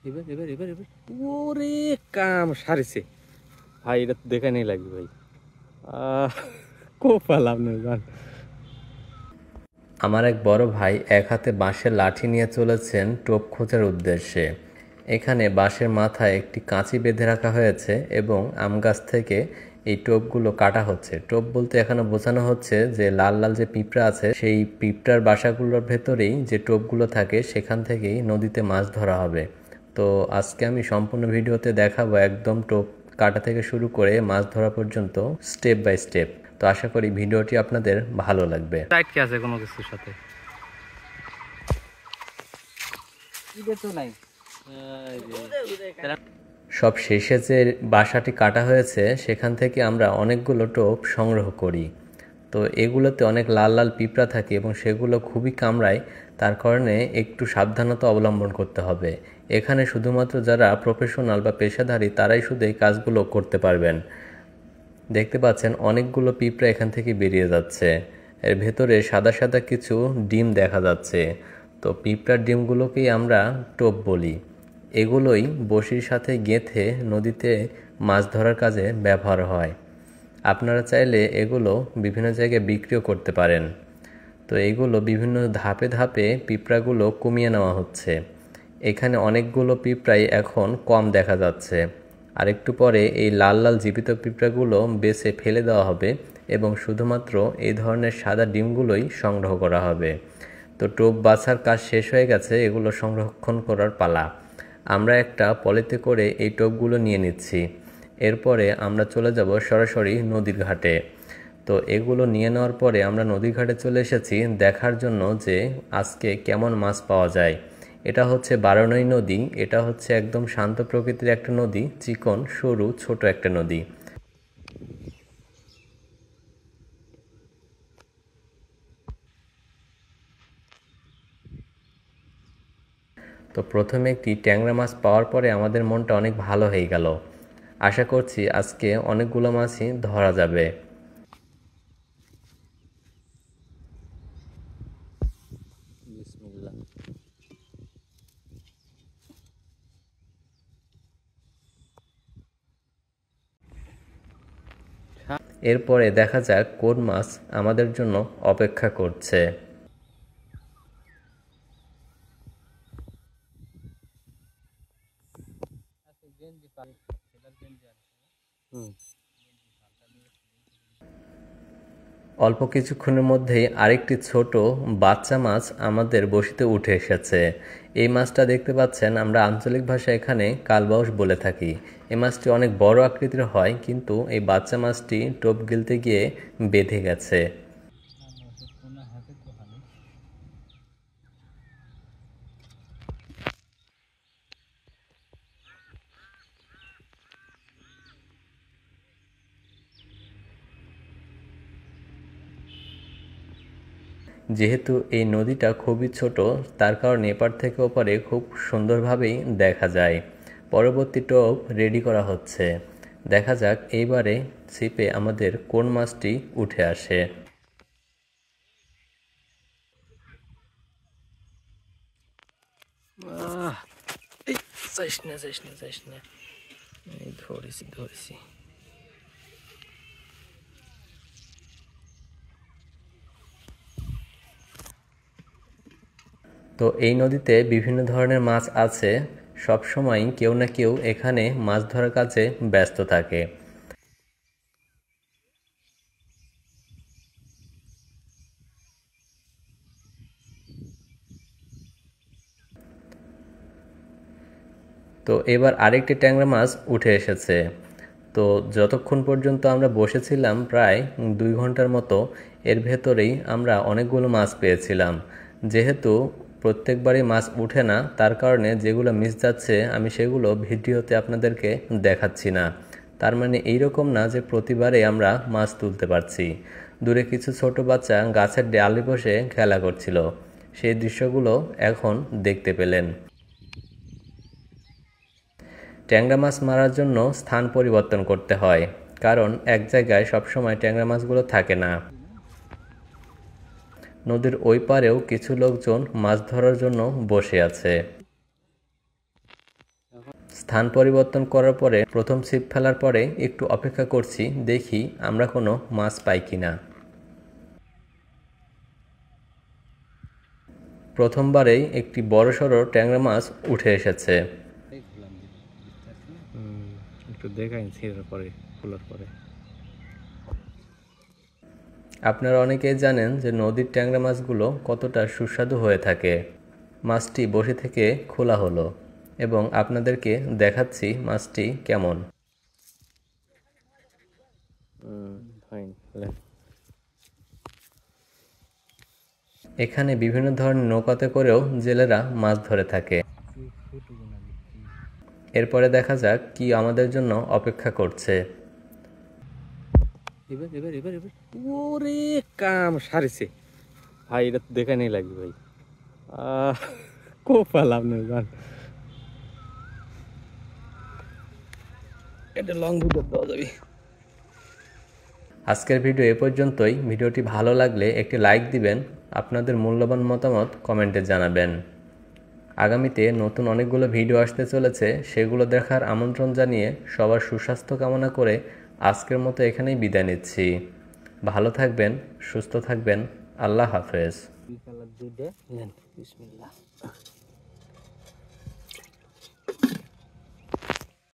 এবার এবার এবার এবার ওরে কাম সারিছে ভাই, এটা তো দেখে নেই লাগবে ভাই। কোপাল আপনার গান। আমার এক বড় ভাই এক হাতে বাঁশের লাঠি নিয়ে চলেছেন টোপ খোঁজার উদ্দেশ্যে। এখানে বাঁশের মাথায় একটি কাঁচি বেঁধে রাখা হয়েছে এবং আম গাছ থেকে এই টোপগুলো কাটা হচ্ছে। টোপ বলতে এখানে বোঝানো হচ্ছে যে লাল লাল যে পিঁপড়া আছে সেই পিঁপড়ার বাসাগুলোর ভেতরেই যে টোপগুলো থাকে সেখান থেকেই নদীতে মাছ ধরা হবে। তো আজকে আমি সম্পূর্ণ ভিডিওতে দেখাবো একদম টোপ কাটা থেকে শুরু করে মাছ ধরা পর্যন্ত স্টেপ বাই স্টেপ। তো আশা করি ভিডিওটি আপনাদের ভালো লাগবে। টাইট কি আছে কোনো কিছুর সাথে? এটা তো নাই। সব শেষে যে বাসাটি কাটা হয়েছে সেখান থেকে আমরা অনেকগুলো টোপ সংগ্রহ করি। তো এগুলোতে অনেক লাল লাল পিঁপড়া থাকে এবং সেগুলো খুবই কামড়ায়, তার কারণে একটু সাবধানতা অবলম্বন করতে হবে। এখানে শুধুমাত্র যারা প্রফেশনাল বা পেশাদারী তারাই শুধু এই কাজগুলো করতে পারবেন। দেখতে পাচ্ছেন অনেকগুলো পিঁপড়া এখান থেকে বেরিয়ে যাচ্ছে। এর ভেতরে সাদা সাদা কিছু ডিম দেখা যাচ্ছে। তো পিঁপড়ার ডিমগুলোকেই আমরা টোপ বলি। এগুলোই বড়শির সাথে গেঁথে নদীতে মাছ ধরার কাজে ব্যবহার হয়। আপনারা চাইলে এগুলো বিভিন্ন জায়গায় বিক্রিও করতে পারেন। তো এইগুলো বিভিন্ন ধাপে ধাপে পিঁপড়াগুলো কমিয়ে নেওয়া হচ্ছে। এখানে অনেকগুলো পিঁপড়াই এখন কম দেখা যাচ্ছে। আর একটু পরে এই লাল লাল জীবিত পিঁপড়াগুলো বেছে ফেলে দেওয়া হবে এবং শুধুমাত্র এই ধরনের সাদা ডিমগুলোই সংগ্রহ করা হবে। তো টোপ বাছার কাজ শেষ হয়ে গেছে, এগুলো সংরক্ষণ করার পালা। আমরা একটা পলিতে করে এই টোপগুলো নিয়ে নিচ্ছি। এরপরে আমরা চলে যাব সরাসরি নদীর ঘাটে। তো এগুলো নিয়ে নেওয়ার পরে আমরা নদীর ঘাটে চলে এসেছি দেখার জন্য যে আজকে কেমন মাছ পাওয়া যায়। এটা হচ্ছে বারনই নদী। এটা হচ্ছে একদম শান্ত প্রকৃতির একটা নদী, চিকন সরু ছোট একটা নদী। তো প্রথমে একটি ট্যাংরা মাছ পাওয়ার পরে আমাদের মনটা অনেক ভালো হয়ে গেল। আশা করছি আজকে অনেকগুলো মাছই ধরা যাবে। বিসমিল্লাহ। এরপরে দেখা যাক কোন মাছ আমাদের জন্য অপেক্ষা করছে। অল্প কিছুক্ষণের মধ্যেই আরেকটি ছোট বাচ্চা মাছ আমাদের বড়শিতে উঠে এসেছে। এই মাছটা দেখতে পাচ্ছেন আমরা আঞ্চলিক ভাষায় এখানে কালবাউস বলে থাকি। এই মাছটি অনেক বড় আকৃতির হয়, কিন্তু এই বাচ্চা মাছটি টোপ গিলতে গিয়ে বেঁধে গেছে। যেহেতু এই নদীটা খুবই ছোট, তার কারণে এপার থেকে ওপারে খুব সুন্দরভাবেই দেখা যায়। পরবর্তী টোপ রেডি করা হচ্ছে। দেখা যাক এইবারে ছিপে আমাদের কোন মাছটি উঠে আসে। এই যাইস না যাইস না যাইস না। এই ধরেছি ধরেছি। তো এই নদীতে বিভিন্ন ধরনের মাছ আছে। সব সময় কেউ না কেউ এখানে মাছ ধরার কাজে ব্যস্ত থাকে। তো এবার আরেকটি ট্যাংরা মাছ উঠে এসেছে। তো যতক্ষণ পর্যন্ত আমরা বসেছিলাম প্রায় 2 ঘন্টার মতো, এর ভেতরেই আমরা অনেকগুলো মাছ পেয়েছিলাম। যেহেতু প্রত্যেকবারই মাছ উঠে না, তার কারণে যেগুলো মিস যাচ্ছে আমি সেগুলো ভিডিওতে আপনাদেরকে দেখাচ্ছি না। তার মানে এইরকম না যে প্রতিবারে আমরা মাছ তুলতে পারছি। দূরে কিছু ছোট বাচ্চা গাছের ডালে বসে খেলা করছিল, সেই দৃশ্যগুলো এখন দেখতে পেলেন। ট্যাংরা মাছ মারার জন্য স্থান পরিবর্তন করতে হয়, কারণ এক জায়গায় সবসময় ট্যাংরা মাছগুলো থাকে না। নদীর ওই পারেও কিছু লোকজন মাছ ধরার জন্য বসে আছে। স্থান পরিবর্তন করার পরে প্রথম ছিপ ফেলার পরে একটু অপেক্ষা করছি, দেখি আমরা কোনো মাছ পাই কিনা। প্রথমবারেই একটি বড়সড় ট্যাংরা মাছ উঠে এসেছে। একটু দেখাই ছিঁড়ার পরে, খোলার পরে। আপনারা অনেকেই জানেন যে নদীর ট্যাংরা মাছগুলো কতটা সুস্বাদু হয়ে থাকে। মাছটি বসি থেকে খোলা হলো এবং আপনাদেরকে দেখাচ্ছি মাছটি কেমন। এখানে বিভিন্ন ধরনের নৌকাতে করেও জেলেরা মাছ ধরে থাকে। এরপরে দেখা যাক কি আমাদের জন্য অপেক্ষা করছে। ওরে কাম সারিছে ভাই, এটা তো দেখা নেই লাগবে ভাই। কোপালাম না জান, এটা লং ভিডিও দেওয়া যাবে। আজকের ভিডিও এ পর্যন্তই। ভিডিওটি ভালো লাগলে একটি লাইক দিবেন, আপনাদের মূল্যবান মতামত কমেন্টে জানাবেন। আগামীতে নতুন অনেকগুলো ভিডিও আসতে চলেছে, সেগুলো দেখার আমন্ত্রণ জানিয়ে সবার সুস্বাস্থ্য কামনা করে আজকের মতো এখানেই বিদায় নিচ্ছি। ভালো থাকবেন, সুস্থ থাকবেন। আল্লাহ হাফেজ। বিসমিল্লাহ।